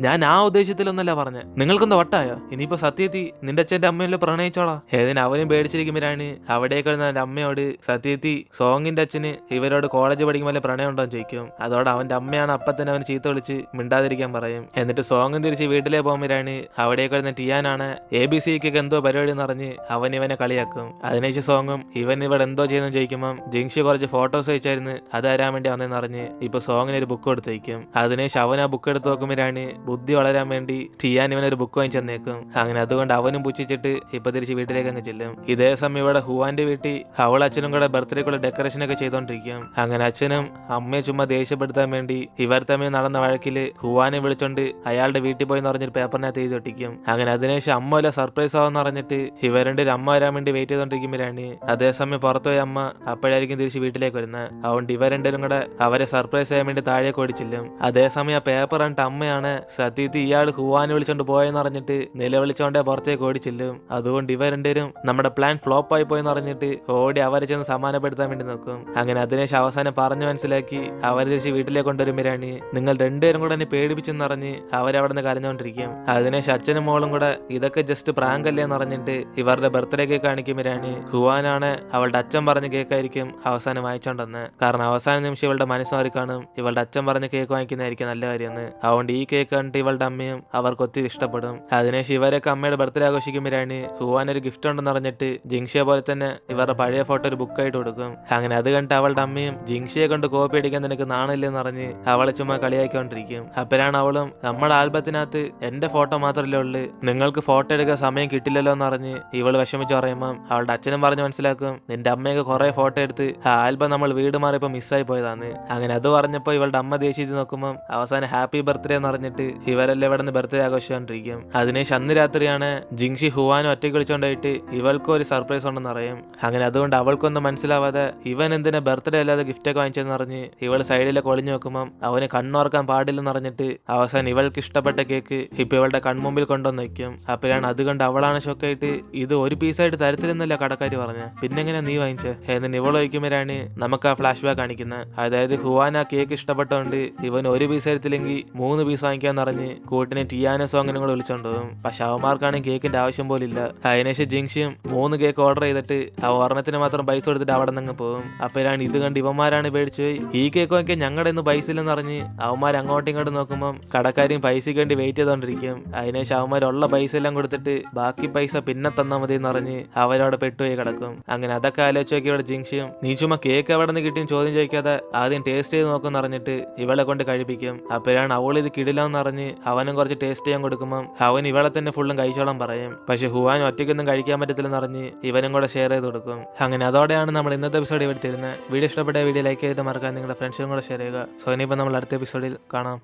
ഞാൻ ആ ഉദ്ദേശത്തിലൊന്നല്ല പറഞ്ഞ, നിങ്ങൾക്കൊന്ന് വട്ടായോ? ഇനിയിപ്പോ സത്യത്തി നിന്റെ അച്ഛന്റെ അമ്മയല്ലേ പ്രണയിച്ചോളാ. ഏതിന് അവനും പേടിച്ചിരിക്കുമ്പോഴാണ് അവിടേക്ക് അവന്റെ അമ്മയോട് സത്യത്തി സോങ്ങിന്റെ അച്ഛന് ഇവരോട് കോളേജ് പഠിക്കുമ്പോൾ പ്രണയം ഉണ്ടോ എന്ന് ചോദിക്കും. അതോടെ അവന്റെ അമ്മയാണ് അപ്പൊ തന്നെ അവന് ചീത്ത വിളിച്ച് മിണ്ടാതിരിക്കാൻ പറയും. എന്നിട്ട് സോങ്ങും തിരിച്ച് വീട്ടിലെ പോകുമ്പോഴാണ് അവിടേക്ക് വരുന്ന ടിയാനാണ് ABCക്ക് എന്തോ പരിപാടി എന്ന് പറഞ്ഞ് അവൻ ഇവനെ കളിയാക്കും. അതിനുശേഷം സോങ്ങും ഇവൻ ഇവിടെ എന്തോ ചെയ്യുന്നു ചോദിക്കുമ്പോൾ ജിങ്ഷി കുറച്ച് ഫോട്ടോസ് അയച്ചായിരുന്നു, അത് തരാൻ വേണ്ടി വന്നെന്ന് പറഞ്ഞ് ഇപ്പൊ സോങ്ങിന് ഒരു ബുക്ക് കൊടുത്തേക്കും. അതിനുശേഷം അവൻ ആ ബുക്ക് എടുത്ത് നോക്കുമ്പോഴാണ് ബുദ്ധി വളരാൻ വേണ്ടി ടിയാൻ ഇവനൊരു ബുക്ക് വാങ്ങിച്ചു തന്നേക്കും. അങ്ങനെ അതുകൊണ്ട് അവനും പുച്ഛിച്ചിട്ട് ഇപ്പൊ തിരിച്ച് വീട്ടിലേക്ക് അങ്ങ് ചെല്ലും. ഇതേ സമയം ഇവിടെ ഹുവാന്റെ വീട്ടിൽ അവൾ അച്ഛനും കൂടെ ബർത്ത്ഡേക്കുള്ള ഡെക്കറേഷൻ ഒക്കെ ചെയ്തോണ്ടിരിക്കും. അങ്ങനെ അച്ഛനും അമ്മയെ ചുമ്മാ ദേഷ്യപ്പെടുത്താൻ വേണ്ടി ഇവർ തമ്മിൽ നടന്ന വഴക്കില് ഹുവാനെ വിളിച്ചോണ്ട് അയാളുടെ വീട്ടിൽ പോയി പറഞ്ഞൊരു പേപ്പറിനകത്ത് എഴുതി ഒട്ടിക്കും. അങ്ങനെ അതിനുശേഷം അമ്മ വല്ല സർപ്രൈസ് ആവെന്ന് പറഞ്ഞിട്ട് ഇവരുടെ ഒരു അമ്മ വരാൻ വേണ്ടി വെയിറ്റ് ചെയ്തോണ്ടിരിക്കുമ്പോഴാണ് അതേസമയം പുറത്തുപോയ അമ്മ അപ്പോഴായിരിക്കും തിരിച്ച് വീട്ടിലേക്ക് വരുന്നത്. അതുകൊണ്ട് ഇവർ രണ്ടുപേരും കൂടെ അവരെ സർപ്രൈസ് ചെയ്യാൻ വേണ്ടി താഴേക്ക് ഓടിച്ചില്ലും. അതേസമയം ആ പേപ്പർ കണ്ടിട്ട് അമ്മയാണ് സത്യത്തിൽ ഇയാൾ ഹുവാനെ വിളിച്ചോണ്ട് പോയെന്ന് പറഞ്ഞിട്ട് നിലവിളിച്ചോണ്ടേ പുറത്തേക്ക് ഓടിച്ചില്ലും. അതുകൊണ്ട് ഇവർ രണ്ടുപേരും നമ്മുടെ പ്ലാൻ ഫ്ലോപ്പ് ആയി പോയെന്ന് പറഞ്ഞിട്ട് ഓടി അവരെ ചെന്ന് സമാനപ്പെടുത്താൻ വേണ്ടി നോക്കും. അങ്ങനെ അതിനുശേഷം അവസാനം പറഞ്ഞു മനസ്സിലാക്കി അവർ തിരിച്ച് വീട്ടിലേക്ക് കൊണ്ടുവരുമ്പോഴാണ് നിങ്ങൾ രണ്ടുപേരും കൂടെ എന്നെ പേടിപ്പിച്ചെന്ന് പറഞ്ഞ് അവരവിടെ നിന്ന് കരഞ്ഞോണ്ടിരിക്കും. അതിനുശേഷം അച്ഛനും മോളും കൂടെ ഇതൊക്കെ ജസ്റ്റ് പ്രാങ്ക് അല്ലേ എന്ന് പറഞ്ഞിട്ട് ഇവരുടെ ബർത്ത്ഡേ കേക്ക് കാണിക്കുമ്പോഴാണ് ഹുവാനാണ് അവളുടെ അച്ഛൻ പറഞ്ഞ കേക്കായിരിക്കും അവസാനം വാങ്ങിച്ചോണ്ടെന്ന്. കാരണം അവസാന നിമിഷം ഇവളുടെ മനസ്സ് മാറി കാണും ഇവളുടെ അച്ഛൻ പറഞ്ഞ കേക്ക് വാങ്ങിക്കുന്നതായിരിക്കും നല്ല കാര്യമെന്ന്. അതുകൊണ്ട് ഈ കേക്ക് കണ്ടിട്ട് ഇവളുടെ അമ്മയും അവർക്ക് ഒത്തിരി ഇഷ്ടപ്പെടും. അതിനുശേഷം ഇവരൊക്കെ അമ്മയുടെ ബർത്ത്ഡേ ആഘോഷിക്കുമ്പോഴാണ് ഹുവാൻ ഒരു ഗിഫ്റ്റ് ഉണ്ടെന്ന് പറഞ്ഞിട്ട് ജിങ്ഷിയെ പോലെ തന്നെ ഇവരുടെ പഴയ ഫോട്ടോ ഒരു ബുക്കായിട്ട് കൊടുക്കും. അങ്ങനെ അത് കണ്ടിട്ട് അവളുടെ അമ്മയും ജിങ്ഷിയെ കൊണ്ട് കോപ്പി അടിക്കാൻ നിനക്ക് നാണില്ലെന്ന് പറഞ്ഞ് അവളെ ചുമ്മാ കളിയാക്കിക്കൊണ്ടിരിക്കും. അപ്പോഴാണ് അവളും നമ്മുടെ ആൽബത്തിനകത്ത് എന്റെ ഫോട്ടോ മാത്രമല്ലേ ഉള്ളു, നിങ്ങൾക്ക് ഫോട്ടോ എടുക്കാൻ സമയം കിട്ടില്ലല്ലോ എന്ന് പറഞ്ഞ് ഇവള് വിഷമിച്ച് പറയുമ്പോൾ അവളുടെ അച്ഛനും പറഞ്ഞ് മനസ്സിലാക്കും നിന്റെ അമ്മയൊക്കെ കുറെ ഫോട്ടോ എടുത്ത് ആ ആൽബം നമ്മൾ വീട് മാറിയപ്പോ മിസ്സായി പോയതാണ്. അങ്ങനെ അത് പറഞ്ഞപ്പോ ഇവളുടെ അമ്മ ദേഷ്യത്തിൽ നോക്കുമ്പോൾ അവസാനം ഹാപ്പി ബർത്ത്ഡേ എന്ന് പറഞ്ഞിട്ട് ഇവരെല്ലാം ഇവിടെ നിന്ന് ബർത്ത്ഡേ ആഘോഷിച്ചുകൊണ്ടിരിക്കും. അതിനുശേഷം അന്ന് രാത്രിയാണ് ജിങ്ഷി ഹുവാനും ഒറ്റയ്ക്ക് വിളിച്ചോണ്ടായിട്ട് ഇവൾക്കും ഒരു സർപ്രൈസ് ഉണ്ടെന്ന് അറിയും. അങ്ങനെ അതുകൊണ്ട് അവൾക്കൊന്നും മനസ്സിലാവാതെ ഇവൻ എന്തിനാ ബർത്ത്ഡേ അല്ലാതെ ഗിഫ്റ്റ് ഒക്കെ വാങ്ങിച്ചെന്ന് പറഞ്ഞ് ഇവൾ സൈഡിലേക്ക് ഒളിഞ്ഞു നോക്കുമ്പോൾ അവന് കണ്ണോർക്കാൻ പാടില്ലെന്ന് പറഞ്ഞിട്ട് അവസാനം ഇവൾക്ക് ഇഷ്ടപ്പെട്ട കേക്ക് ഇപ്പൊ ഇവളുടെ കൺമുമ്പിൽ കൊണ്ടുവന്ന് വയ്ക്കും. അപ്പോഴാണ് അത് കണ്ട് അവളാണ് ഷോക്കായിട്ട് ഇത് ഒരു പീസായിട്ട് തരത്തിലെന്നല്ല കടക്കാരി പറഞ്ഞ് പിന്നെങ്ങനെ നീ വാങ്ങിച്ചേ എന്നിട്ട് ഇവൾ വയ്ക്കുമ്പോഴാണ് നമുക്ക് ആ ഫ്ലാഷ് ബാക്ക് കാണിക്കുന്നത്. അതായത് ഹുവാൻ ആ കേക്ക് ഇഷ്ടപ്പെട്ടോണ്ട് ഇവൻ ഒരു പീസ് തരത്തില്ലെങ്കിൽ 3 പീസ് വാങ്ങിക്കാന്ന് പറഞ്ഞ് കൂട്ടിനെ ടിയാന സോങ്ങിനും കൂടെ വിളിച്ചോണ്ട് പോകും. പക്ഷെ അവന്മാർക്കാണെങ്കിൽ കേക്കിന്റെ ആവശ്യം പോലില്ല. അതിനുശേഷം ജിങ്ഷിയും 3 കേക്ക് ഓർഡർ ചെയ്തിട്ട് ആ ഒരെണ്ണത്തിന് മാത്രം പൈസ കൊടുത്തിട്ട് അവിടെ നിന്ന് പോകും. അപ്പോഴാണ് ഇത് കണ്ട് ഇവന്മാരാണ് പേടിച്ചു പോയി ഈ കേക്ക് വാങ്ങിക്കാൻ ഞങ്ങളുടെ ഇന്ന് പൈസ ഇല്ലെന്ന് പറഞ്ഞ് അവന്മാർ അങ്ങോട്ടും ഇങ്ങോട്ടും നോക്കുമ്പോൾ കടക്കാരും പൈസയ്ക്ക് വേണ്ടി വെയിറ്റ് ചെയ്തോണ്ടിരിക്കും. അതിനുശേഷം അവന്മാരുള്ള പൈസ എല്ലാം കൊടുത്തിട്ട് ബാക്കി പൈസ പിന്നെ തന്നാൽ മതി എന്ന് പറഞ്ഞ് അവരവിടെ പെട്ടുപോയി കിടക്കും. അങ്ങനെ അതൊക്കെ ആലോചിച്ച് നോക്കി ഇവിടെ ജിങ്ഷിയും നീ ചുമ്മാ കേക്ക് എവിടെ നിന്ന് കിട്ടിയും ചോദ്യം ചോദിക്കാതെ ആദ്യം ടേസ്റ്റ് ചെയ്ത് നോക്കുമെന്ന് പറഞ്ഞിട്ട് ഇവളെ കൊണ്ട് കഴിപ്പിക്കും. അപ്പോഴാണ് അവൾ ഇത് കിടിലെന്ന് പറഞ്ഞ് അവനും കുറച്ച് ടേസ്റ്റ് ചെയ്യാൻ കൊടുക്കുമ്പോൾ അവൻ ഇവളെ തന്നെ ഫുള്ളും കഴിച്ചോളം പറയും. പക്ഷെ ഹുവാൻ ഒറ്റയ്ക്കൊന്നും കഴിക്കാൻ പറ്റത്തില്ലെന്ന് പറഞ്ഞ് ഇവനും കൂടെ ഷെയർ ചെയ്ത് കൊടുക്കും. അങ്ങനെ അതോടെയാണ് നമ്മൾ ഇന്നത്തെ എപ്പിസോഡ് ഇവിടെ തരുന്നത്. വീഡിയോ ഇഷ്ടപ്പെട്ട വീഡിയോ ലൈക്ക് ചെയ്ത് മറക്കാൻ നിങ്ങളുടെ ഫ്രണ്ട്സിനും കൂടെ ഷെയർ ചെയ്യുക. സോ ഇനിയിപ്പോൾ നമ്മൾ അടുത്ത എപ്പിസോഡിൽ കാണാം.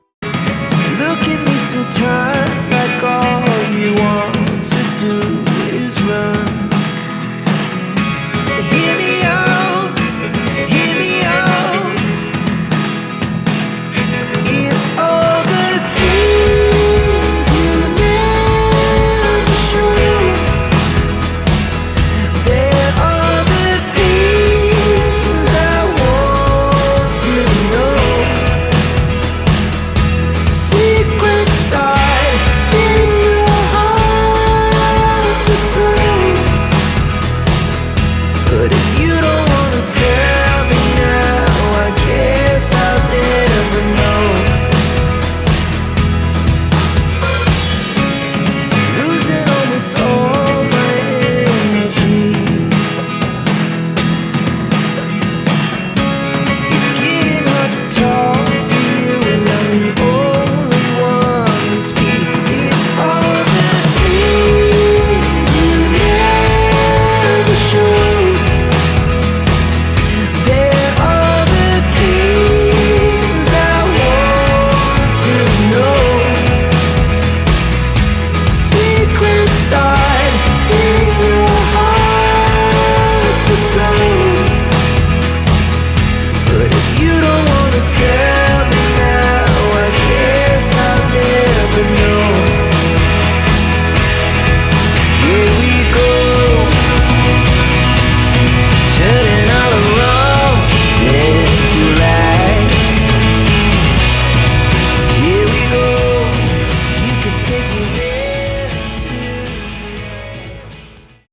Look at me sometimes like all you want to do is run.